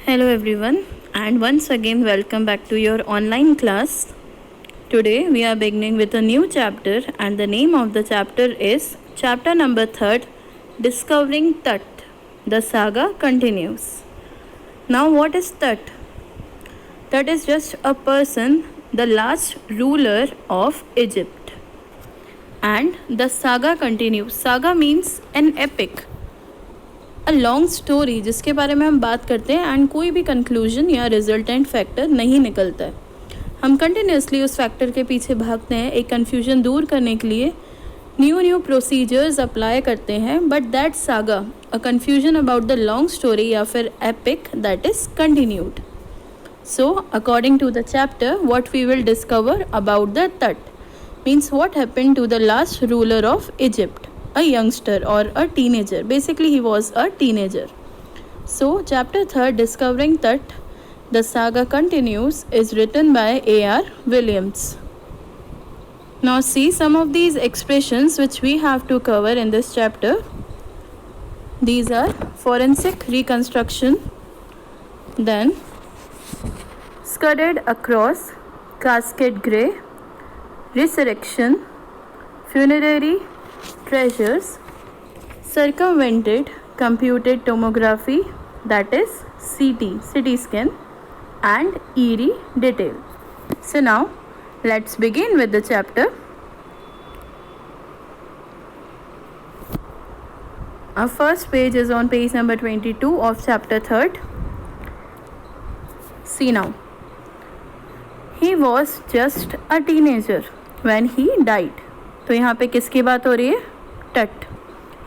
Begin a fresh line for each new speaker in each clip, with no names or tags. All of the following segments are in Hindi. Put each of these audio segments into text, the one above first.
Hello everyone, and once again welcome back to your online class. Today we are beginning with a new chapter, and the name of the chapter is chapter number 3, Discovering Tut. The saga continues. Now what is Tut? Tut is just a person, the last ruler of Egypt. And the saga continues. Saga means an epic. A long story जिसके बारे में हम बात करते हैं एंड कोई भी कंक्लूजन या रिजल्टेंट फैक्टर नहीं निकलता है. हम कंटिन्यूसली उस फैक्टर के पीछे भागते हैं एक कन्फ्यूजन दूर करने के लिए न्यू प्रोसीजर्स अप्लाई करते हैं. But that saga a confusion about the long story या फिर epic that is continued. So according to the chapter what we will discover about the Tut means what happened to the last ruler of Egypt, a youngster or a teenager. Basically he was a teenager. So chapter 3, Discovering Tut, the saga continues, is written by A.R. Williams. Now see some of these expressions which we have to cover in this chapter. These are forensic reconstruction, then scudded across, casket grey, resurrection, funerary treasures, circumvented computed tomography, that is CT scan, and eerie detail. So now let's begin with the chapter. Our first page is on page number 22 of chapter 3. See now, he was just a teenager when he died. तो यहाँ पे किसकी बात हो रही है? Tut.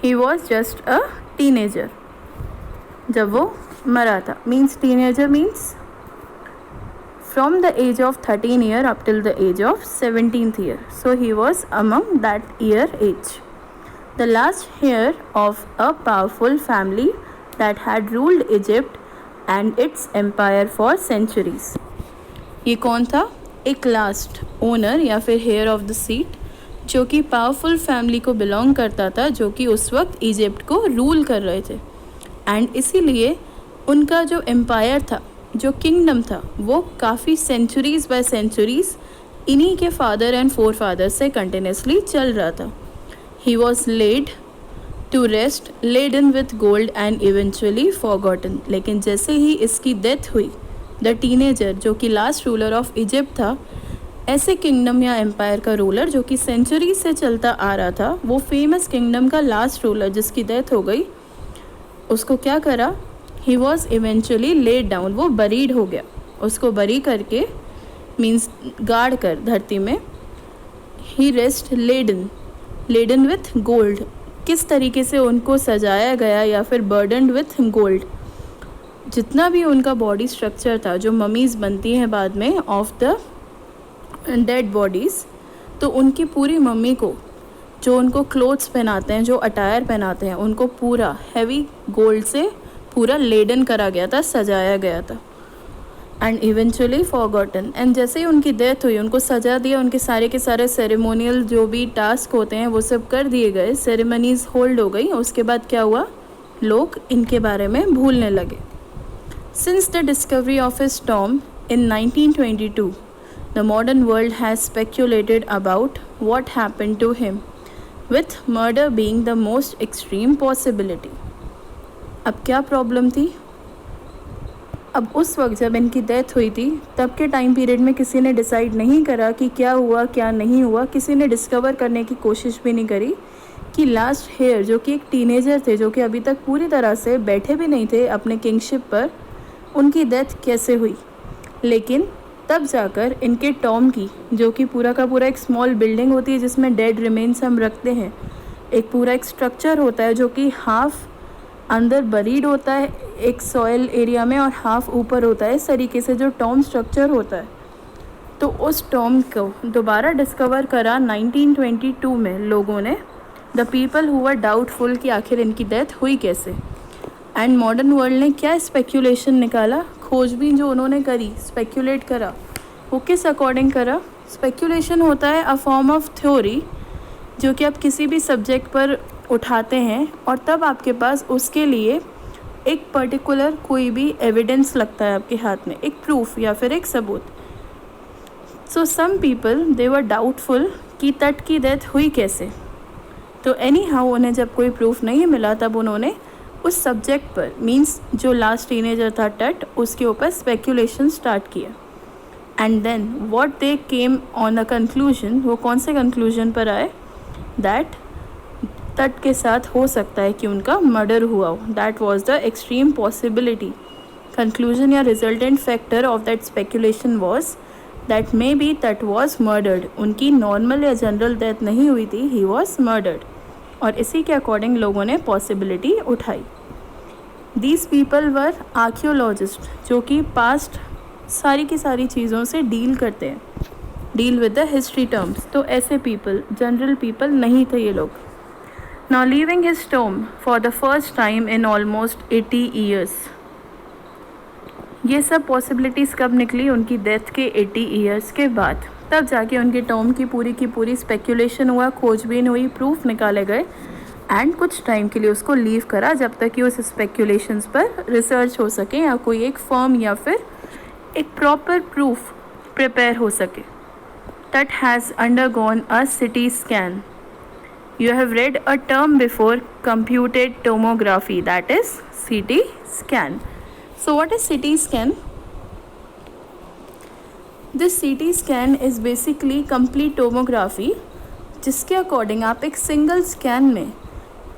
He was just a teenager जब वो मरा था. Means teenager means from the age of 13 year up till the age of 17th year. So he was among that year age. The last heir of a powerful family that had ruled Egypt and its empire for centuries. ये कौन था? एक लास्ट ओनर या फिर हेयर ऑफ द सीट जो कि पावरफुल फैमिली को बिलोंग करता था, जो कि उस वक्त इजिप्ट को रूल कर रहे थे. एंड इसीलिए उनका जो एम्पायर था, जो किंगडम था, वो काफ़ी सेंचुरीज़ बाय सेंचुरीज़ इन्हीं के फादर एंड फोर फादर से कंटिन्यूसली चल रहा था. He was laid to rest, laden with gold and eventually forgotten. लेकिन जैसे ही इसकी डेथ हुई, द टीनेजर जो कि लास्ट रूलर ऑफ इजिप्ट था, ऐसे किंगडम या एम्पायर का रूलर जो कि सेंचुरी से चलता आ रहा था, वो फेमस किंगडम का लास्ट रूलर जिसकी डेथ हो गई, उसको क्या करा? He was eventually laid down. वो बरीड हो गया. उसको बरी करके मीन्स गाड़ कर धरती में. ही रेस्ट लेडन विथ गोल्ड. किस तरीके से उनको सजाया गया या फिर बर्डनड विथ गोल्ड. जितना भी उनका बॉडी स्ट्रक्चर था, जो ममीज़ बनती हैं बाद में ऑफ द डेड बॉडीज़, तो उनकी पूरी मम्मी को जो उनको क्लोथ्स पहनाते हैं, जो अटायर पहनाते हैं, उनको पूरा हैवी गोल्ड से पूरा लेडन करा गया था, सजाया गया था. And eventually forgotten. एंड जैसे ही उनकी डेथ हुई, उनको सजा दिया, उनके सारे के सारे सेरेमोनियल जो भी टास्क होते हैं वो सब कर दिए गए, सेरेमनीज होल्ड हो गई. उसके बाद क्या हुआ? लोग इनके बारे में भूलने लगे. Since the discovery of his Tom in 1922, the modern world has speculated about what happened to him, with murder being the most extreme possibility. अब क्या प्रॉब्लम थी? अब उस वक्त जब इनकी डेथ हुई थी, तब के टाइम पीरियड में किसी ने डिसाइड नहीं करा कि क्या हुआ क्या नहीं हुआ. किसी ने डिस्कवर करने की कोशिश भी नहीं करी कि लास्ट हेयर जो कि एक टीनेजर थे, जो कि अभी तक पूरी तरह से बैठे भी नहीं थे अपने किंगशिप पर, उनकी डेथ कैसे हुई. लेकिन तब जाकर इनके टॉम की, जो कि पूरा का पूरा एक स्मॉल बिल्डिंग होती है जिसमें डेड रिमेन्स हम रखते हैं, एक पूरा एक स्ट्रक्चर होता है जो कि हाफ अंदर बरीड होता है एक सॉयल एरिया में और हाफ ऊपर होता है. इस तरीके से जो टॉम स्ट्रक्चर होता है, तो उस टॉम को दोबारा डिस्कवर करा 1922 में लोगों ने. The people who were doubtful कि आखिर इनकी डेथ हुई कैसे. एंड मॉडर्न वर्ल्ड ने क्या स्पेक्यूलेशन निकाला, खोजबीन जो उन्होंने करी, स्पेक्यूलेट करा, वो किस अकॉर्डिंग करा? स्पेक्यूलेशन होता है अ फॉर्म ऑफ थ्योरी जो कि आप किसी भी सब्जेक्ट पर उठाते हैं और तब आपके पास उसके लिए एक पर्टिकुलर कोई भी एविडेंस लगता है आपके हाथ में, एक प्रूफ या फिर एक सबूत. सो some people they were doubtful कि तट की डेथ हुई कैसे. तो एनी हाउ उन्हें जब कोई प्रूफ नहीं मिला तब उन्होंने उस सब्जेक्ट पर, मीन्स जो लास्ट टीनेजर था तट, उसके ऊपर स्पेक्यूलेशन स्टार्ट किया. And then what they came on a conclusion, वो कौन से कंक्लूजन पर आए, दैट तट के साथ हो सकता है कि उनका मर्डर हुआ हो. That was the extreme possibility. Conclusion या resultant factor of that speculation was that may be Tut was murdered. उनकी नॉर्मल या जनरल डेथ नहीं हुई थी, ही वॉज मर्डर्ड. और इसी के अकॉर्डिंग लोगों ने पॉसिबिलिटी उठाई. दीज पीपल वर आर्कियोलॉजिस्ट, जो कि पास्ट सारी की सारी चीज़ों से डील करते हैं, deal with the history terms. तो ऐसे पीपल, जनरल पीपल नहीं थे ये लोग. Now leaving his tomb for the first time in almost 80 years. ये सब पॉसिबिलिटीज़ कब निकली, उनकी डेथ के 80 ईयर्स के बाद. तब जाके उनके टॉम की पूरी स्पेक्यूलेशन हुआ, खोजबीन हुई, प्रूफ निकाले गए एंड कुछ टाइम के लिए उसको लीव करा जब तक कि उस स्पेक्यूलेशंस पर रिसर्च हो सके या कोई एक फर्म या फिर एक प्रॉपर प्रूफ प्रिपेयर हो सके. तट has undergone a CT scan. You have read a term before, computed tomography, that is CT scan. So what is CT scan? This CT scan is basically complete tomography, जिसके अकॉर्डिंग आप एक सिंगल स्कैन में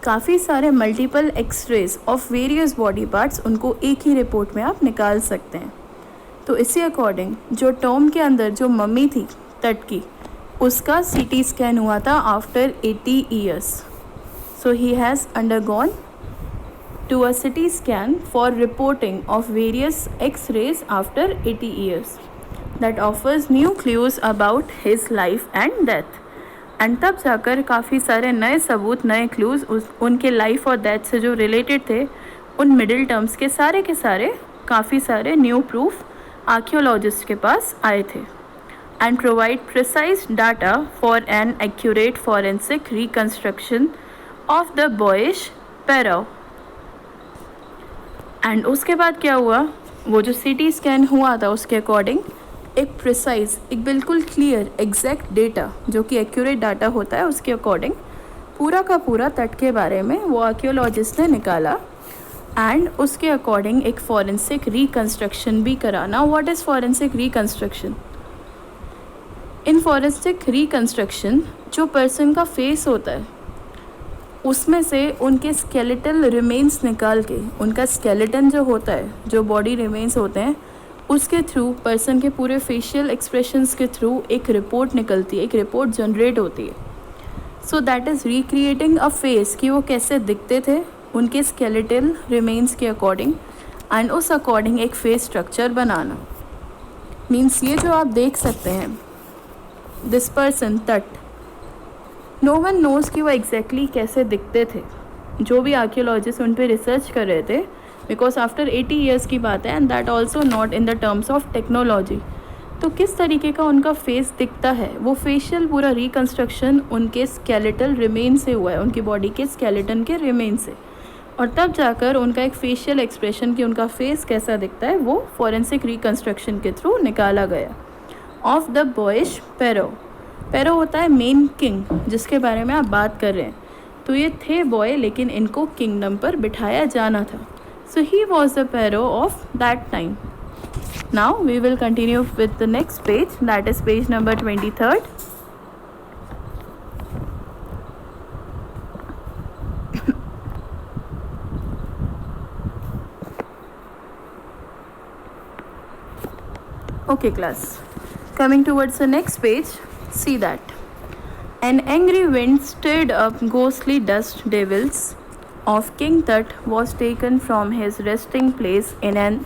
काफ़ी सारे multiple X-rays of various body parts, उनको एक ही रिपोर्ट में आप निकाल सकते हैं. तो इसी अकॉर्डिंग जो टॉम के अंदर जो मम्मी थी तट की, उसका CT स्कैन हुआ था after 80 years. So he has undergone to a CT scan for reporting of various X-rays after 80 years. That offers new clues about his life and death. And तब जाकर काफ़ी सारे नए सबूत, नए क्लूज उनके लाइफ और डेथ से जो रिलेटेड थे, उन मिडिल टर्म्स के सारे काफ़ी सारे न्यू प्रूफ आर्कियोलॉजिस्ट के पास आए थे. And provide precise data for an accurate forensic reconstruction of the boyish Perrow. And उसके बाद क्या हुआ, वो जो CT स्कैन हुआ था उसके अकॉर्डिंग एक प्रिसाइज, एक बिल्कुल क्लियर एग्जैक्ट डेटा, जो कि एक्यूरेट डाटा होता है, उसके अकॉर्डिंग पूरा का पूरा तट के बारे में वो आर्कियोलॉजिस्ट ने निकाला. एंड उसके अकॉर्डिंग एक फॉरेंसिक रिकन्स्ट्रक्शन भी कराना. What is forensic reconstruction? In forensic reconstruction जो पर्सन का फेस होता है उसमें से उनके स्केलेटल रिमेन्स निकाल के, उनका स्केलेटन जो होता है, जो बॉडी रिमेन्स होते हैं, उसके थ्रू, पर्सन के पूरे फेशियल एक्सप्रेशंस के थ्रू एक रिपोर्ट निकलती है, एक रिपोर्ट जनरेट होती है. So that is recreating a face, कि वो कैसे दिखते थे उनके स्केलेटल रिमेन्स के अकॉर्डिंग, एंड उस अकॉर्डिंग एक फेस स्ट्रक्चर बनाना. मीन्स ये जो आप देख सकते हैं, दिस पर्सन तट, नो वन नोज़ कि वो एग्जैक्टली कैसे दिखते थे. जो भी आर्कियोलॉजिस्ट उन पर रिसर्च कर रहे थे, बिकॉज आफ्टर 80 ईयर्स की बात है, and that also not in the terms of technology. तो किस तरीके का उनका फेस दिखता है, वो फेशियल पूरा रिकन्स्ट्रक्शन उनके स्केलेटल रिमेन से हुआ है, उनकी बॉडी के स्केलेटन के रिमेन से. और तब जाकर उनका एक फेशियल एक्सप्रेशन कि उनका फेस कैसा दिखता है, वो फॉरेंसिक रिकन्स्ट्रक्शन के थ्रू निकाला गया. Of the boyish pharaoh. Pharaoh होता है मेन किंग, जिसके बारे में आप बात कर रहे हैं. तो ये थे बॉय, लेकिन इनको किंगडम पर बिठाया जाना था. So he was the pharaoh of that time. Now we will continue with the next page, that is page number 23. Okay class, coming towards the next page, see that an angry wind stirred up ghostly dust devils of King Tut was taken from his resting place in an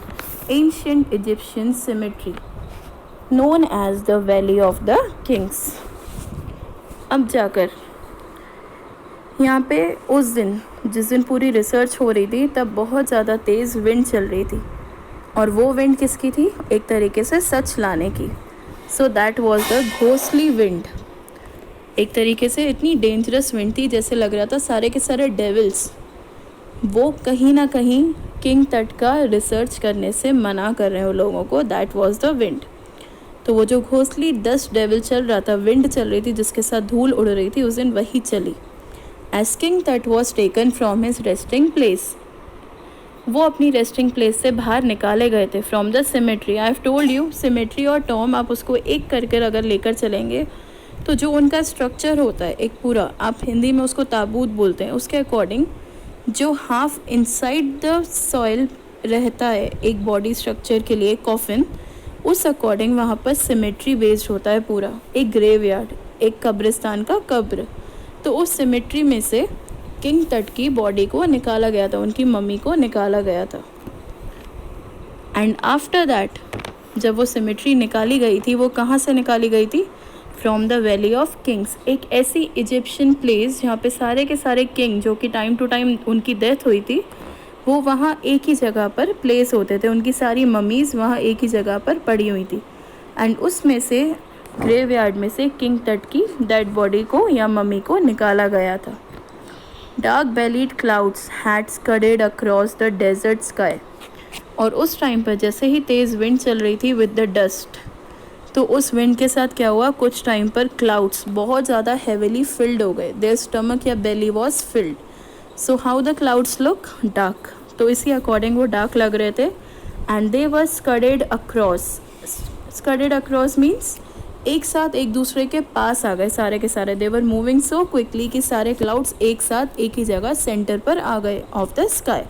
ancient Egyptian cemetery known as the Valley of the Kings. अब जाकर यहाँ पे उस दिन, जिस दिन पूरी रिसर्च हो रही थी, तब बहुत ज़्यादा तेज़ विंड चल रही थी. और वो विंड किसकी थी? एक तरीके से सच लाने की. So that was the ghostly wind. एक तरीके से इतनी डेंजरस विंड थी, जैसे लग रहा था सारे के सारे डेविल्स वो कहीं ना कहीं किंग तट का रिसर्च करने से मना कर रहे हैं वो लोगों को, दैट वॉज द विंड। तो वो जो घोंसली डस्ट डेविल चल रहा था, विंड चल रही थी जिसके साथ धूल उड़ रही थी, उस दिन वही चली। एज किंग तट was taken from his resting place, वो अपनी रेस्टिंग प्लेस से बाहर निकाले गए थे from the symmetry. I have told you, symmetry और टॉम आप उसको एक करके अगर लेकर चलेंगे तो जो उनका स्ट्रक्चर होता है एक पूरा, आप हिंदी में उसको ताबूत बोलते हैं, उसके अकॉर्डिंग जो हाफ इनसाइड द सॉइल रहता है एक बॉडी स्ट्रक्चर के लिए, कॉफिन, उस अकॉर्डिंग वहाँ पर सिमेट्री बेस्ड होता है पूरा। एक ग्रेवयार्ड, एक कब्रिस्तान का कब्र, तो उस सिमेट्री में से किंग तट की बॉडी को निकाला गया था, उनकी मम्मी को निकाला गया था। एंड आफ्टर दैट जब वो सिमेट्री निकाली गई थी, वो कहाँ से निकाली गई थी? From the valley of Kings, एक ऐसी इजिप्शियन प्लेस जहाँ पे सारे के सारे किंग जो कि टाइम टू टाइम उनकी डेथ हुई थी, वो वहाँ एक ही जगह पर प्लेस होते थे, उनकी सारी मम्मीज़ वहाँ एक ही जगह पर पड़ी हुई थी। एंड उसमें से ग्रेवयार्ड में से किंग तट की डेड बॉडी को या मम्मी को निकाला गया था। Dark bellied clouds had scudded across the desert sky, और उस टाइम पर जैसे ही तेज़ विंड चल रही थी विद द डस्ट, तो उस विंड के साथ क्या हुआ, कुछ टाइम पर क्लाउड्स बहुत ज़्यादा हेविली फिल्ड हो गए, देयर स्टमक या belly was filled. So how the clouds look? Dark, तो इसी अकॉर्डिंग वो डार्क लग रहे थे। And they were scudded across, scudded across means एक साथ एक दूसरे के पास आ गए सारे के सारे। दे वर मूविंग सो क्विकली कि सारे क्लाउड्स एक साथ एक ही जगह सेंटर पर आ गए of the sky.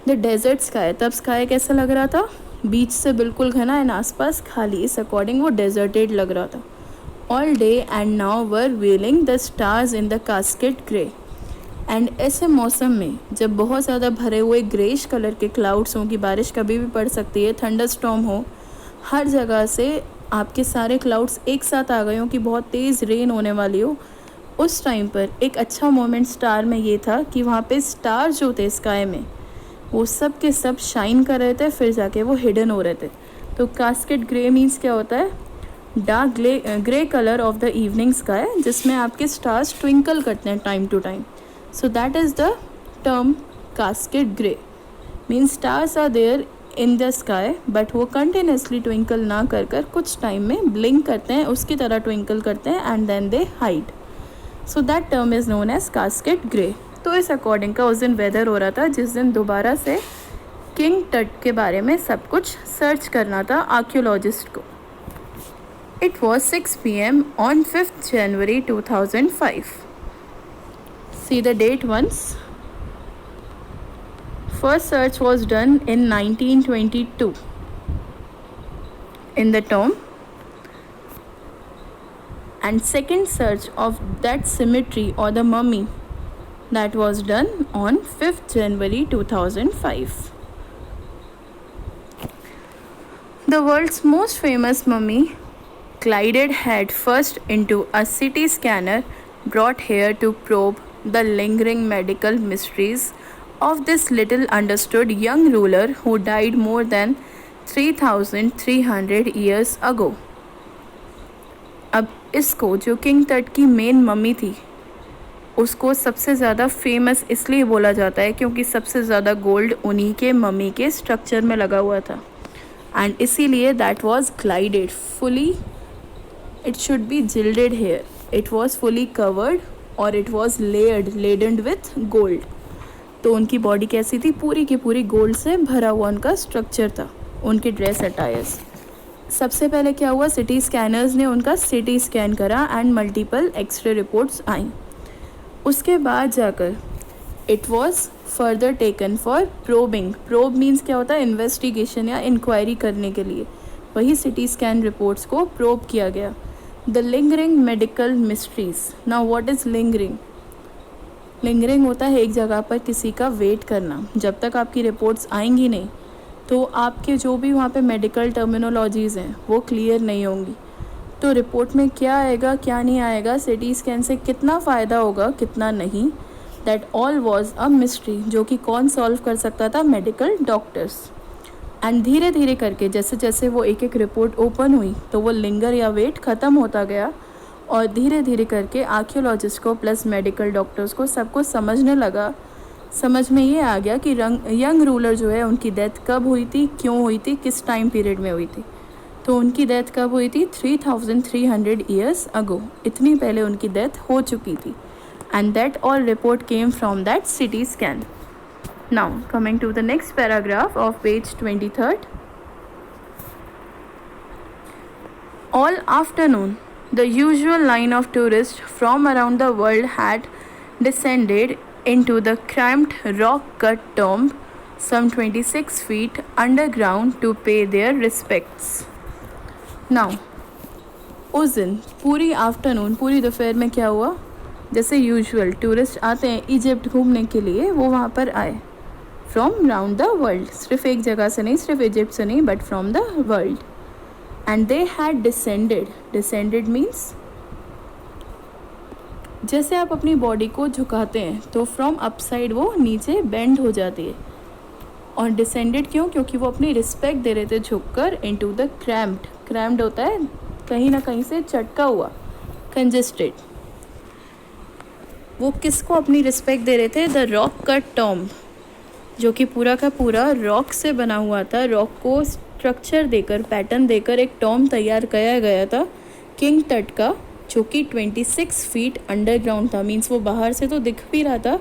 The desert sky, तब स्काई कैसा लग रहा था? बीच से बिल्कुल घना एंड आसपास खाली, इस अकॉर्डिंग वो डेजर्टेड लग रहा था। All day and now were wheeling the stars in the casket grey, and ऐसे मौसम में जब बहुत ज़्यादा भरे हुए ग्रेश कलर के क्लाउड्स हों कि बारिश कभी भी पड़ सकती है, थंडर स्टॉर्म हो, हर जगह से आपके सारे क्लाउड्स एक साथ आ गए हों कि बहुत तेज़ रेन होने वाली हो, उस टाइम पर एक अच्छा मोमेंट स्टार में ये था कि वहाँ पे स्टार जो थे स्काई में, वो सब के सब शाइन कर रहे थे, फिर जाके वो हिडन हो रहे थे। तो कास्केट ग्रे मीन्स क्या होता है? Dark grey colour of the evening sky, जिसमें आपके स्टार्स ट्विंकल करते हैं time to time. So that is the term cascade grey, means stars are there in the sky but वो continuously twinkle ना कर कर कुछ टाइम में blink करते हैं, उसकी तरह twinkle करते हैं and then they hide. So that term is known as cascade grey. तो इस अकॉर्डिंग का उस दिन वेदर हो रहा था जिस दिन दोबारा से किंग तट के बारे में सब कुछ सर्च करना था आर्कियोलॉजिस्ट को। It was 6 PM on 5th January 2005. See the date once. First search was done in 1922 in the tomb, and second search of that cemetery or the mummy, that was done on 5th January 2005. The world's most famous mummy glided head first into a CT scanner brought here to probe the lingering medical mysteries of this little understood young ruler who died more than 3,300 years ago. अब इसको, जो किंग तट की मेन मम्मी थी, उसको सबसे ज़्यादा फेमस इसलिए बोला जाता है क्योंकि सबसे ज़्यादा गोल्ड उन्हीं के मम्मी के स्ट्रक्चर में लगा हुआ था, एंड इसीलिए that was glided fully, it should be gilded here, it was fully covered और it was laden with gold. तो उनकी बॉडी कैसी थी? पूरी की पूरी गोल्ड से भरा हुआ उनका स्ट्रक्चर था, उनके ड्रेस अटायर्स। सबसे पहले क्या हुआ, सिटी स्कैनर्स ने उनका सिटी स्कैन करा एंड मल्टीपल एक्सरे रिपोर्ट्स आई। उसके बाद जाकर it was further taken for probing. Probe means क्या होता है? इन्वेस्टिगेशन या इंक्वायरी करने के लिए, वही सिटी स्कैन रिपोर्ट्स को प्रोब किया गया। The lingering medical mysteries. Now what is lingering? Lingering होता है एक जगह पर किसी का वेट करना, जब तक आपकी रिपोर्ट्स आएंगी नहीं तो आपके जो भी वहाँ पे मेडिकल टर्मिनोलॉजीज़ हैं वो क्लियर नहीं होंगी। तो रिपोर्ट में क्या आएगा क्या नहीं आएगा, सिटी स्कैन से कितना फ़ायदा होगा कितना नहीं, that all was a mystery, जो कि कौन सॉल्व कर सकता था? Medical doctors. एंड धीरे धीरे करके जैसे जैसे वो एक एक रिपोर्ट ओपन हुई तो वो लिंगर या वेट ख़त्म होता गया, और धीरे धीरे करके आर्कियोलॉजिस्ट को प्लस मेडिकल डॉक्टर्स को सबको समझने लगा समझ में ये आ गया कि यंग रूलर जो है उनकी डेथ कब हुई थी, क्यों हुई थी, किस टाइम पीरियड में हुई थी। तो उनकी डेथ कब हुई थी? 3300 ईयर्स अगो, इतनी पहले उनकी डेथ हो चुकी थी। And that all report came from that CT scan. Now coming to the next paragraph of page 23rd. All afternoon, the usual line of tourists from around the world had descended into the cramped rock-cut tomb some 26 feet underground to pay their respects. Now, उस दिन पूरी आफ्टरनून, पूरी दोपहर में क्या हुआ? जैसे यूजुअल टूरिस्ट आते हैं इजिप्ट घूमने के लिए, वो वहाँ पर आए फ्रॉम राउंड द वर्ल्ड, सिर्फ एक जगह से नहीं, सिर्फ इजिप्ट से नहीं, but from the world. And they had descended means जैसे आप अपनी बॉडी को झुकाते हैं तो फ्रॉम अपसाइड वो नीचे बेंड हो जाती है. और डिसेंडेड क्यों? क्योंकि वो अपनी रिस्पेक्ट दे रहे थे झुककर इनटू द क्रैम्ड होता है कहीं ना कहीं से चटका हुआ, कंजेस्टेड. वो किसको अपनी रिस्पेक्ट दे रहे थे? द रॉक कट टॉम्ब, जो कि पूरा का पूरा रॉक से बना हुआ था. रॉक को स्ट्रक्चर देकर, पैटर्न देकर एक टॉम्ब तैयार किया गया था किंग तट का, जो कि 26 फीट अंडरग्राउंड था. मीन्स वो बाहर से तो दिख भी रहा था,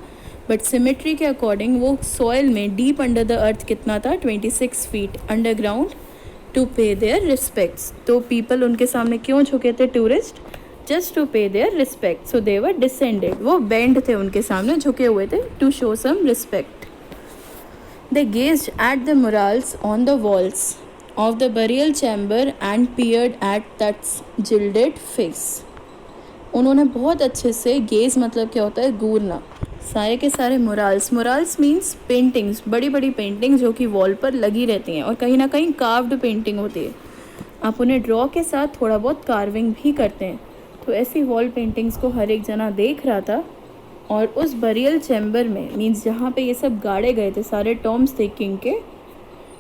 बट सिमेट्री के अकॉर्डिंग वो सॉइल में डीप अंडर द अर्थ कितना था? 26 feet underground, to pay their respects. तो पीपल उनके सामने क्यों झुके थे? Tourist, just to pay their respect. So they were descended, वो बेंड थे उनके सामने, झुके हुए थे, to show some respect. They gazed at the murals on the walls of the burial chamber and peered at Tut's gilded face. उन्होंने बहुत अच्छे से, गेज मतलब क्या होता है? घूरना. सारे के सारे मुराल्स मीन्स पेंटिंग्स, बड़ी बड़ी पेंटिंग्स जो कि वॉल पर लगी रहती हैं और कहीं ना कहीं कार्व्ड पेंटिंग होती है. आप उन्हें ड्रॉ के साथ थोड़ा बहुत कार्विंग भी करते हैं. तो ऐसी वॉल पेंटिंग्स को हर एक जना देख रहा था. और उस बरियल चैम्बर में, मीन्स जहाँ पे ये सब गाड़े गए थे, सारे टॉम्स थे किंग के,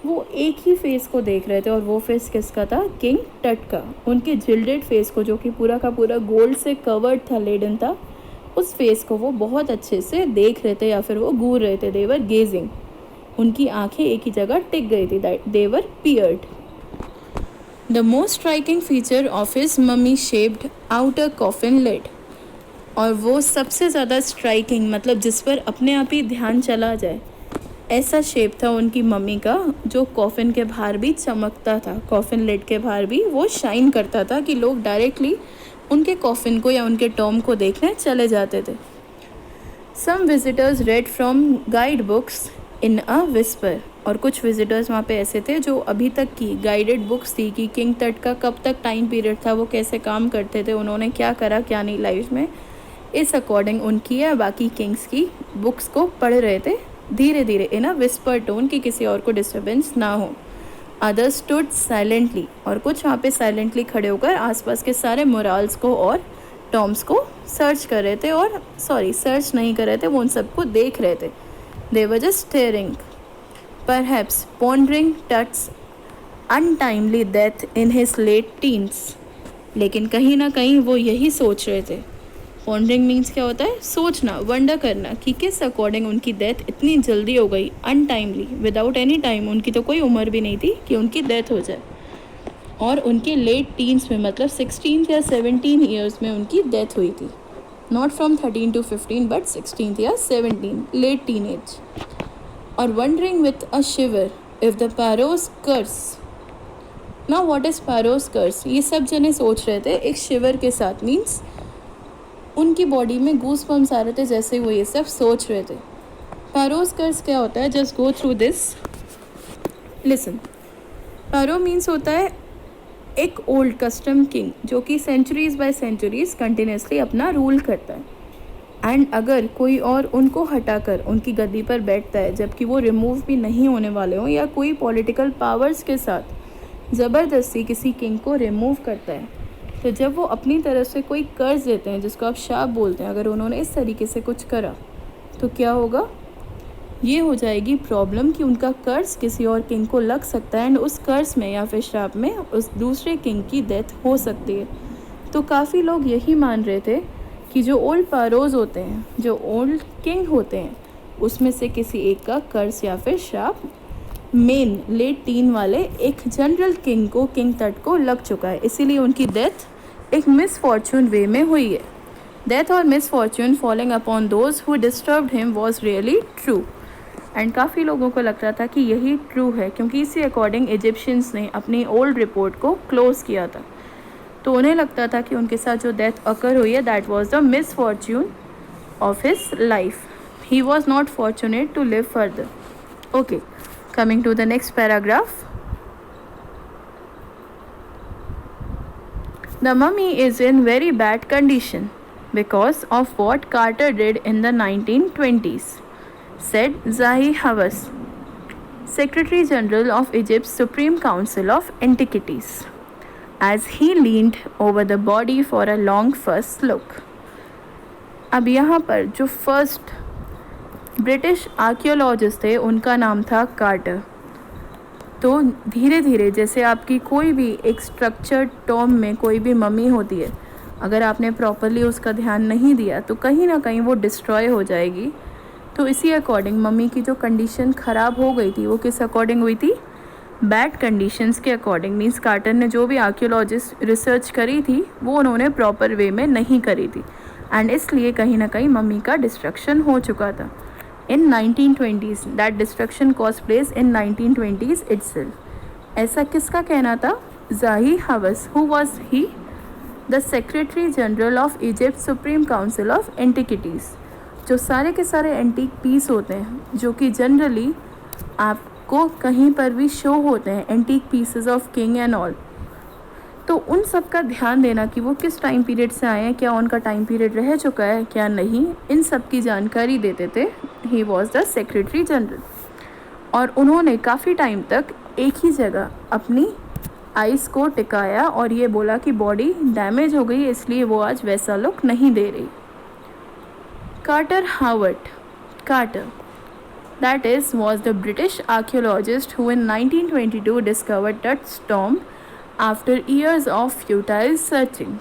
वो एक ही फेस को देख रहे थे. और वो फेस किसका था? किंग टट का. उनके जिल्डेड फेस को, जो कि पूरा का पूरा गोल्ड से कवर्ड था, लेडन था, उस फेस को वो बहुत अच्छे से देख रहे थे, या फिर वो घूर रहे थे. देवर गेजिंग, उनकी आंखें एक ही जगह टिक गई थी. They appeared. The most striking feature of his mummy shaped outer coffin lid. और वो सबसे ज़्यादा स्ट्राइकिंग, मतलब जिस पर अपने आप ही ध्यान चला जाए, ऐसा शेप था उनकी मम्मी का, जो कॉफिन के बाहर भी चमकता था. कॉफिन लिड के बाहर भी वो शाइन करता था कि लोग डायरेक्टली उनके कॉफिन को या उनके टॉम को देखने चले जाते थे. Some visitors read from guide books in a whisper. और कुछ विजिटर्स वहाँ पे ऐसे थे जो अभी तक की गाइडेड बुक्स थी कि किंग तट का कब तक टाइम पीरियड था, वो कैसे काम करते थे, उन्होंने क्या करा क्या नहीं लाइफ में, इस अकॉर्डिंग उनकी या बाकी किंग्स की बुक्स को पढ़ रहे थे धीरे धीरे इन अ विस्पर टोन, कि किसी और को डिस्टर्बेंस ना हो. Others stood silently. और कुछ वहाँ पे साइलेंटली खड़े होकर आसपास के सारे मोराल्स को और टॉम्स को सर्च कर रहे थे. और सर्च नहीं कर रहे थे, वो उन सबको देख रहे थे. They were just staring, perhaps pondering Tut's untimely death in his late teens. लेकिन कहीं ना कहीं वो यही सोच रहे थे. पॉन्डरिंग मीन्स क्या होता है? सोचना, वंडर करना, कि किस अकॉर्डिंग उनकी डेथ इतनी जल्दी हो गई, अनटाइमली, विदाउट एनी टाइम. उनकी तो कोई उम्र भी नहीं थी कि उनकी डेथ हो जाए. और उनके लेट टीन्स में, मतलब 16 या 17 ईयर्स में उनकी डेथ हुई थी. नॉट फ्रॉम 13 to 15 बट 16 या 17, लेट टीन एज. और wondering with a shiver if the pharaoh's curse. Now what is pharaoh's curse? ये सब जने सोच रहे थे एक शिवर के साथ. मीन्स उनकी बॉडी में गूस बम्स आ रहे थे जैसे वो ये सब सोच रहे थे. पैरोस कर्स क्या होता है? Just go through this, listen. पैरो मीन्स होता है एक ओल्ड कस्टम किंग, जो कि सेंचुरीज बाय सेंचुरीज कंटिन्यूसली अपना रूल करता है. एंड अगर कोई और उनको हटाकर उनकी गद्दी पर बैठता है, जबकि वो रिमूव भी नहीं होने वाले हों, या कोई पॉलिटिकल पावर्स के साथ ज़बरदस्ती किसी किंग को रिमूव करता है, तो जब वो अपनी तरफ से कोई कर्ज देते हैं, जिसको आप शाप बोलते हैं, अगर उन्होंने इस तरीके से कुछ करा तो क्या होगा? ये हो जाएगी प्रॉब्लम कि उनका कर्ज किसी और किंग को लग सकता है, एंड उस कर्ज में या फिर श्राप में उस दूसरे किंग की डेथ हो सकती है. तो काफ़ी लोग यही मान रहे थे कि जो ओल्ड पैरोज होते हैं, जो ओल्ड किंग होते हैं, उसमें से किसी एक का कर्ज या फिर श्राप मेन लेट टीन वाले एक जनरल किंग को, किंग तट को लग चुका है, इसीलिए उनकी डेथ एक मिसफॉर्चून वे में हुई है. डेथ और misfortune falling upon those who disturbed him was really true. And काफ़ी लोगों को लग रहा था कि यही ट्रू है, क्योंकि इसी अकॉर्डिंग इजिप्शियंस ने अपनी ओल्ड रिपोर्ट को क्लोज किया था. तो उन्हें लगता था कि उनके साथ जो डेथ अकर हुई है that was the misfortune of his life. He was not fortunate to live further. Okay, coming to the next paragraph. The mummy is in very bad condition because of what Carter did in the 1920s, said Zahi Hawass, Secretary General of Egypt's Supreme Council of Antiquities, as he leaned over the body for a long first look. अब यहाँ पर जो फर्स्ट ब्रिटिश आर्कियोलॉजिस्ट थे उनका नाम था कार्टर. तो धीरे धीरे जैसे आपकी कोई भी एक स्ट्रक्चर्ड टॉम में कोई भी मम्मी होती है, अगर आपने प्रॉपरली उसका ध्यान नहीं दिया तो कहीं ना कहीं वो डिस्ट्रॉय हो जाएगी. तो इसी अकॉर्डिंग मम्मी की जो कंडीशन ख़राब हो गई थी वो किस अकॉर्डिंग हुई थी? बैड कंडीशंस के अकॉर्डिंग. मीन्स कार्टर ने जो भी आर्कियोलॉजिस्ट रिसर्च करी थी वो उन्होंने प्रॉपर वे में नहीं करी थी, एंड इसलिए कहीं ना कहीं मम्मी का डिस्ट्रक्शन हो चुका था. In 1920s, that destruction caused place in 1920s itself. ऐसा किसका कहना था? Zahi Hawass. Who was he? The Secretary General of Egypt's Supreme Council of Antiquities. जो सारे के सारे एंटीक पीस होते हैं जो कि जनरली आपको कहीं पर भी शो होते हैं, antique pieces of king and all, तो उन सब का ध्यान देना कि वो किस टाइम पीरियड से आए हैं, क्या उनका टाइम पीरियड रह चुका है क्या नहीं, इन सब की जानकारी देते थे. ही वॉज द सेक्रेटरी जनरल. और उन्होंने काफ़ी टाइम तक एक ही जगह अपनी आइज़ को टिकाया और ये बोला कि बॉडी डैमेज हो गई इसलिए वो आज वैसा लुक नहीं दे रही. Carter Howard Carter, that is, was the British archaeologist who in 1922 discovered Tut's tomb after years of futile searching.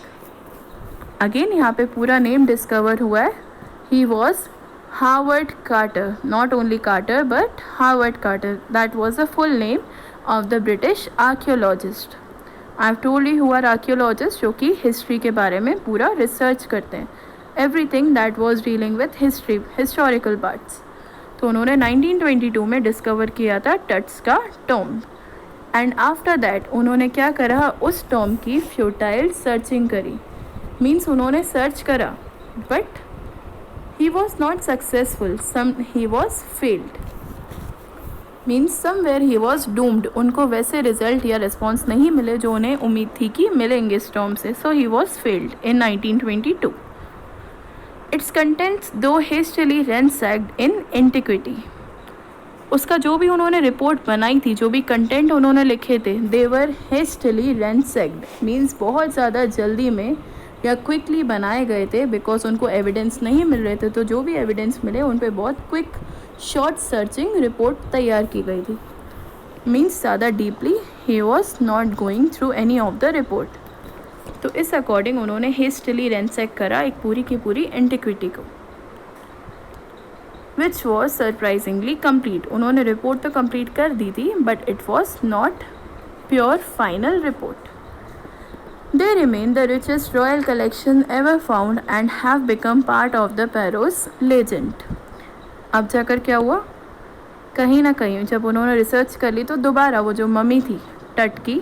Again यहाँ पे पूरा नेम डिस्कवर हुआ है. He was Howard Carter, not only Carter but Howard Carter. That was the full name of the British archaeologist. I've told you who are archaeologists, जो कि हिस्ट्री के बारे में पूरा रिसर्च करते हैं. Everything that was dealing with history, historical parts. तो उन्होंने 1922 में डिस्कवर किया था टट्स का टॉम्ब. एंड आफ्टर दैट उन्होंने क्या करा? उस टॉम्ब की फ्यूटाइल सर्चिंग करी. मीन्स उन्होंने सर्च करा but he was not successful, he was failed. Means somewhere he was doomed. उनको वैसे रिजल्ट या रिस्पॉन्स नहीं मिले जो उन्हें उम्मीद थी कि मिलेंगे इस टॉम्ब से. So he was felled in 1922. Its contents though hastily ransacked in antiquity. उसका जो भी उन्होंने रिपोर्ट बनाई थी, जो भी कंटेंट उन्होंने लिखे थे, they were hastily ransacked. Means बहुत ज़्यादा जल्दी में या क्विकली बनाए गए थे बिकॉज उनको एविडेंस नहीं मिल रहे थे. तो जो भी एविडेंस मिले उन पे बहुत क्विक शॉर्ट सर्चिंग रिपोर्ट तैयार की गई थी. मीन्स ज़्यादा deeply he was not going through any of the report. तो इस अकॉर्डिंग उन्होंने हेस्टली रैंसैक करा एक पूरी की पूरी एंटिक्विटी को, विच वॉज सरप्राइजिंगली कंप्लीट. उन्होंने रिपोर्ट तो कंप्लीट कर दी थी but it was not pure final report. They remain the richest royal collection ever found and have become part of the pharaoh's legend. अब जाकर क्या हुआ? कहीं ना कहीं जब उन्होंने रिसर्च कर ली तो दोबारा वो जो मम्मी थी टट की,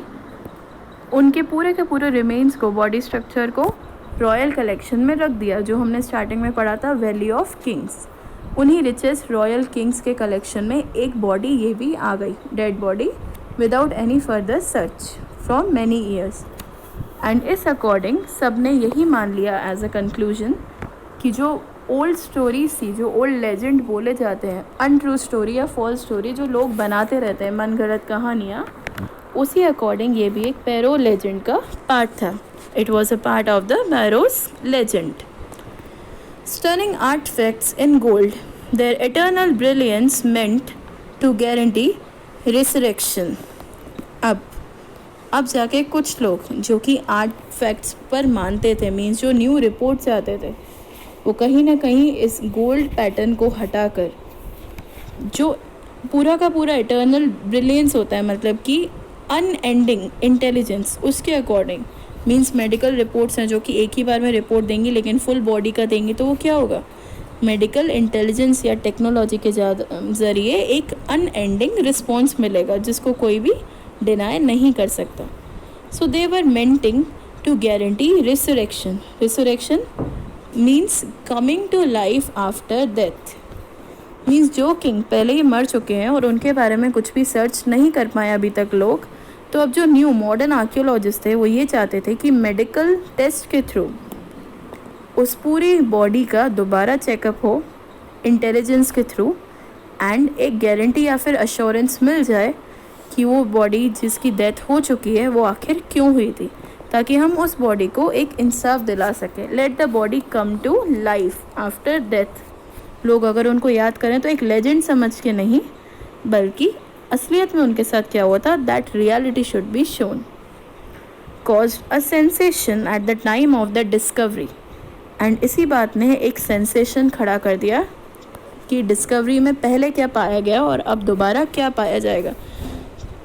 उनके पूरे के पूरे रिमेन्स को, बॉडी स्ट्रक्चर को रॉयल कलेक्शन में रख दिया. जो हमने स्टार्टिंग में पढ़ा था वैली ऑफ किंग्स, उन्हीं रिचेस्ट रॉयल किंग्स के कलेक्शन में एक बॉडी ये भी आ गई, dead body, without any further search from many years. And इस अकॉर्डिंग सब ने यही मान लिया एज अ कंक्लूजन कि जो ओल्ड स्टोरीज थी, जो ओल्ड लेजेंड बोले जाते हैं, अनट्रू स्टोरी या फॉल्स स्टोरी जो लोग बनाते रहते हैं, मन गढ़ंत कहानियाँ, उसी अकॉर्डिंग ये भी एक पैरो लेजेंड का पार्ट था. It was a part of the pharaoh's legend. Stunning artifacts in gold, their eternal brilliance meant to guarantee resurrection. अब जाके कुछ लोग जो कि आर्टिफैक्ट्स पर मानते थे, मीन्स जो न्यू रिपोर्ट्स आते थे, वो कहीं ना कहीं इस गोल्ड पैटर्न को हटाकर जो पूरा का पूरा इटर्नल ब्रिलियंस होता है, मतलब कि अनएंडिंग इंटेलिजेंस, उसके अकॉर्डिंग मीन्स मेडिकल रिपोर्ट्स हैं जो कि एक ही बार में रिपोर्ट देंगी लेकिन फुल बॉडी का देंगी, तो वो क्या होगा, मेडिकल इंटेलिजेंस या टेक्नोलॉजी के ज़रिए एक अनएंडिंग रिस्पॉन्स मिलेगा जिसको कोई भी डिनाई नहीं कर सकता. So they were meanting to guarantee resurrection. Resurrection means coming to life after death. Means जो किंग पहले ही मर चुके हैं और उनके बारे में कुछ भी सर्च नहीं कर पाए अभी तक लोग, तो अब जो न्यू मॉडर्न आर्कियोलॉजिस्ट थे वो ये चाहते थे कि मेडिकल टेस्ट के थ्रू उस पूरी बॉडी का दोबारा चेकअप हो इंटेलिजेंस के थ्रू, एंड एक गारंटी या फिर अश्योरेंस मिल जाए कि वो बॉडी जिसकी डेथ हो चुकी है वो आखिर क्यों हुई थी, ताकि हम उस बॉडी को एक इंसाफ दिला सकें. Let the body come to life after death. लोग अगर उनको याद करें तो एक लेजेंड समझ के नहीं, बल्कि असलियत में उनके साथ क्या हुआ था, that reality should be shown. Caused a sensation eight the time of the discovery. And इसी बात ने एक सेंसेशन खड़ा कर दिया कि डिस्कवरी में पहले क्या पाया गया और अब दोबारा क्या पाया जाएगा.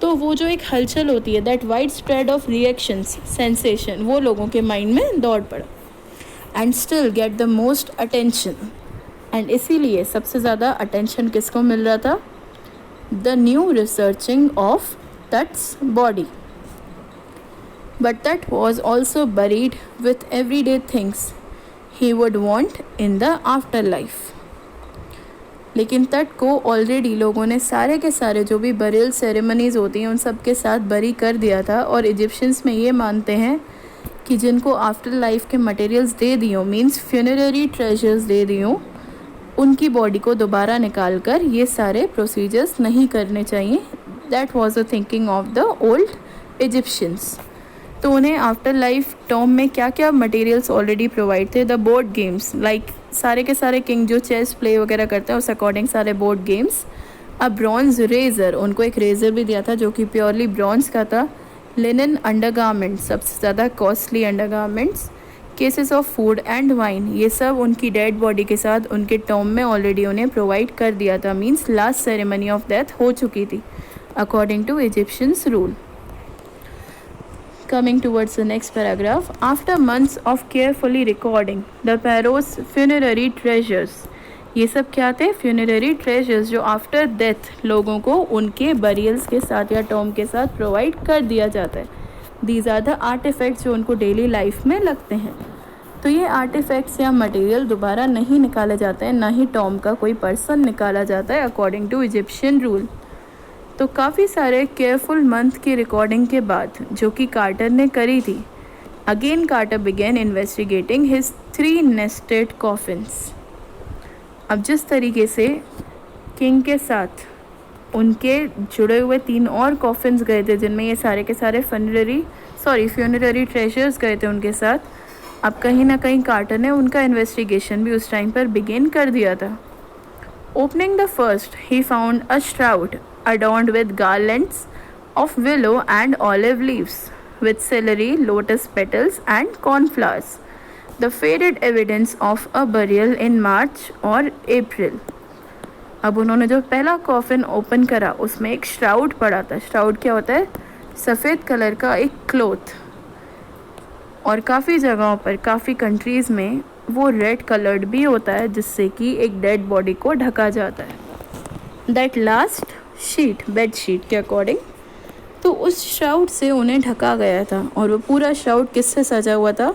तो वो जो एक हलचल होती है, that wide spread of reactions, sensation, वो लोगों के माइंड में दौड़ पड़ा. And still get the most attention. एंड इसीलिए सबसे ज़्यादा अटेंशन किसको मिल रहा था, the new researching of Tut's body. But Tut was also buried with everyday things he would want in the afterlife. लेकिन तट को ऑलरेडी लोगों ने सारे के सारे जो भी बरियल सेरेमनीज होती हैं उन सब के साथ बरी कर दिया था. और इजिप्शियंस में ये मानते हैं कि जिनको आफ्टर लाइफ के मटेरियल्स दे दियों, मीन्स फ्यूनररी ट्रेजर्स दे दियों, उनकी बॉडी को दोबारा निकाल कर ये सारे प्रोसीजर्स नहीं करने चाहिए. That was the thinking of the old Egyptians. तो उन्हें आफ्टर लाइफ टॉम में क्या क्या मटेरियल्स ऑलरेडी प्रोवाइड थे, द बोर्ड गेम्स, लाइक सारे के सारे किंग जो चेस प्ले वगैरह करते हैं उस अकॉर्डिंग सारे बोर्ड गेम्स. अ ब्रॉन्ज रेजर, उनको एक रेजर भी दिया था जो कि प्योरली ब्रॉन्ज का था. लिनन अंडरगारमेंट्स, सबसे ज़्यादा costly undergarments. Cases of food and wine, ये सब उनकी डेड बॉडी के साथ उनके टॉम में ऑलरेडी उन्हें प्रोवाइड कर दिया था. Means last ceremony of death हो चुकी थी according to Egyptians rule. Coming towards the next paragraph, after months of carefully recording the pharaoh's funerary treasures. ये सब क्या थे, funerary treasures, जो आफ्टर डेथ लोगों को उनके बरियल्स के साथ या टॉम के साथ प्रोवाइड कर दिया जाता है. These are the artifacts जो उनको डेली लाइफ में लगते हैं. तो ये आर्टिफैक्ट्स या मटेरियल दोबारा नहीं निकाले जाते हैं, ना ही टॉम का कोई पर्सन निकाला जाता है अकॉर्डिंग टू इजिप्शियन रूल. तो काफ़ी सारे केयरफुल मंथ की रिकॉर्डिंग के बाद जो कि कार्टर ने करी थी, again Carter began investigating his 3 nested coffins. अब जिस तरीके से किंग के साथ उनके जुड़े हुए 3 और कॉफिन्स गए थे जिनमें ये सारे के सारे फ्यूनररी ट्रेजर्स गए थे उनके साथ, अब कहीं ना कहीं कार्टर ने उनका इन्वेस्टिगेशन भी उस टाइम पर बिगेन कर दिया था. Opening the first he found a shroud adorned with garlands of willow and olive leaves, with celery, lotus petals and cornflowers, the faded evidence of a burial in March or April. अब उन्होंने जो पहला कॉफिन ओपन करा उसमें एक श्राउड पड़ा था. श्राउड क्या होता है, सफ़ेद कलर का एक क्लोथ, और काफ़ी जगहों पर काफ़ी कंट्रीज़ में वो रेड कलर्ड भी होता है जिससे कि एक डेड बॉडी को ढका जाता है. That last sheet, bed sheet के अकॉर्डिंग, तो उस श्राउड से उन्हें ढका गया था. और वो पूरा श्राउड किससे सजा हुआ था,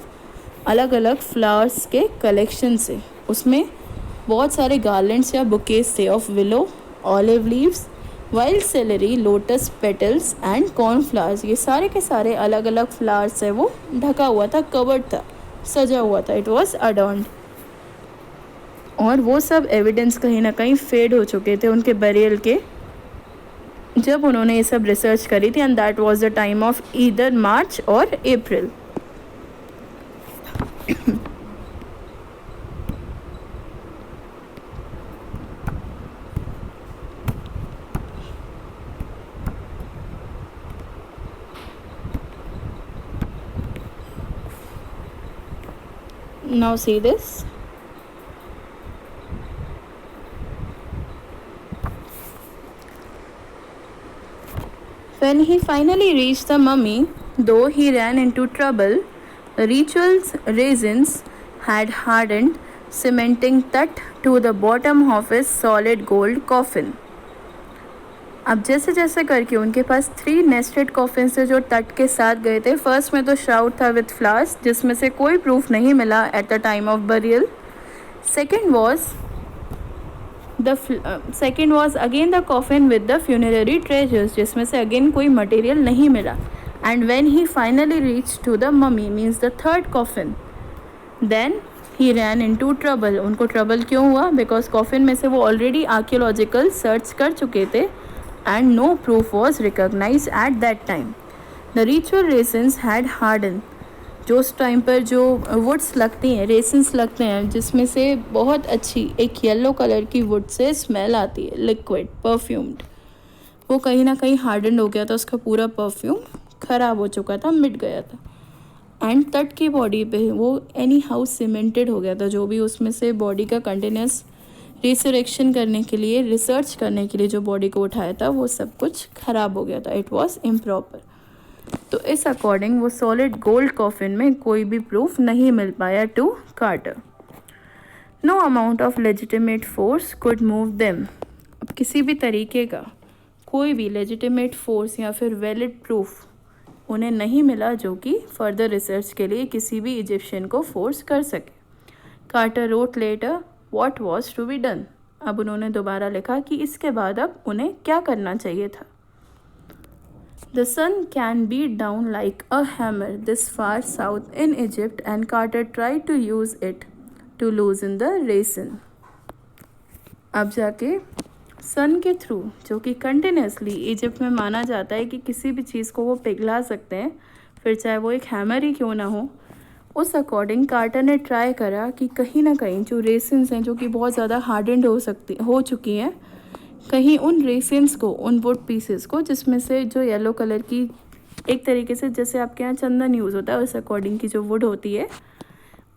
अलग अलग फ्लावर्स के कलेक्शन से. उसमें बहुत सारे गार्लेंड्स या बुकेस थे of willow, olive leaves, wild celery, lotus petals and cornflowers. ये सारे के सारे अलग अलग फ्लावर्स से वो ढका हुआ था, कवर्ड था, सजा हुआ था. It was adorned. और वो सब एविडेंस कहीं ना कहीं फेड हो चुके थे उनके बरियल के जब उन्होंने ये सब रिसर्च करी थी. And that was the time of either March और April. Now see this. When he finally reached the mummy, though he ran into trouble, the ritual's raisins had hardened, cementing Tut to the bottom of his solid gold coffin. अब जैसे जैसे करके उनके पास 3 नेस्टेड कॉफिन से जो तट के साथ गए थे. फर्स्ट में तो श्राउड था विथ फ्लावर्स जिसमें से कोई प्रूफ नहीं मिला at the time of burial. Second was again the coffin with the funerary treasures जिसमें से अगेन कोई मटेरियल नहीं मिला. And when he finally reach to the mummy means the third coffin, then he ran into trouble. उनको ट्रबल क्यों हुआ? बिकॉज कॉफिन में से वो ऑलरेडी आर्कियोलॉजिकल सर्च कर चुके थे and no proof was recognized at that time. The ritual raisins had hardened. जो उस टाइम पर जो वुड्स लगती हैं, रेसिन्स लगते हैं जिसमें से बहुत अच्छी एक येलो कलर की वुड से स्मेल आती है, लिक्विड परफ्यूम्ड, वो कहीं ना कहीं हार्डन हो गया था. उसका पूरा परफ्यूम ख़राब हो चुका था, मिट गया था. एंड तट की बॉडी पे वो एनी हाउस सीमेंटेड हो गया था. जो भी उसमें से बॉडी का कंटिन्यूस रिसरेक्शन करने के लिए, रिसर्च करने के लिए जो बॉडी को उठाया था वो सब कुछ ख़राब हो गया था. It was improper. तो इस अकॉर्डिंग वो सॉलिड गोल्ड कॉफिन में कोई भी प्रूफ नहीं मिल पाया to Carter. No amount of legitimate force could move them. अब किसी भी तरीके का कोई भी लेजिटिमेट फोर्स या फिर वैलिड प्रूफ उन्हें नहीं मिला जो कि फर्दर रिसर्च के लिए किसी भी इजिप्शियन को फोर्स कर सके. Carter wrote letter What was to be done? अब उन्होंने दोबारा लिखा कि इसके बाद अब उन्हें क्या करना चाहिए था. The sun can beat down like a hammer this far south in Egypt and Carter tried to use it to loosen the raisin. अब जाके सन के थ्रू, जो कि कंटिन्यूसली इजिप्ट में माना जाता है कि किसी भी चीज़ को वो पिघला सकते हैं, फिर चाहे वो एक हैमर ही क्यों ना हो, उस अकॉर्डिंग कार्टर ने ट्राई करा कि कहीं ना कहीं जो रेसिन्स हैं जो कि बहुत ज़्यादा हार्डेंड हो चुकी हैं, कहीं उन रेसिन्स को, उन वुड पीसेस को जिसमें से जो येलो कलर की, एक तरीके से जैसे आपके यहाँ चंदन यूज़ होता है उस अकॉर्डिंग की जो वुड होती है,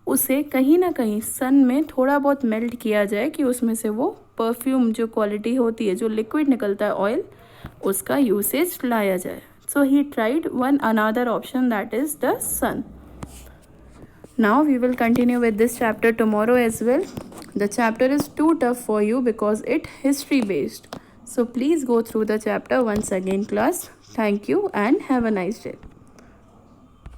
उसे कहीं ना कहीं सन में थोड़ा बहुत मेल्ट किया जाए कि उसमें से वो परफ्यूम जो क्वालिटी होती है, जो लिक्विड निकलता है ऑयल, उसका यूसेज लाया जाए. So he tried one another option that is the sun. Now we will continue with this chapter tomorrow as well. The chapter is too tough for you because it history based. So please go through the chapter once again class. Thank you and have a nice day.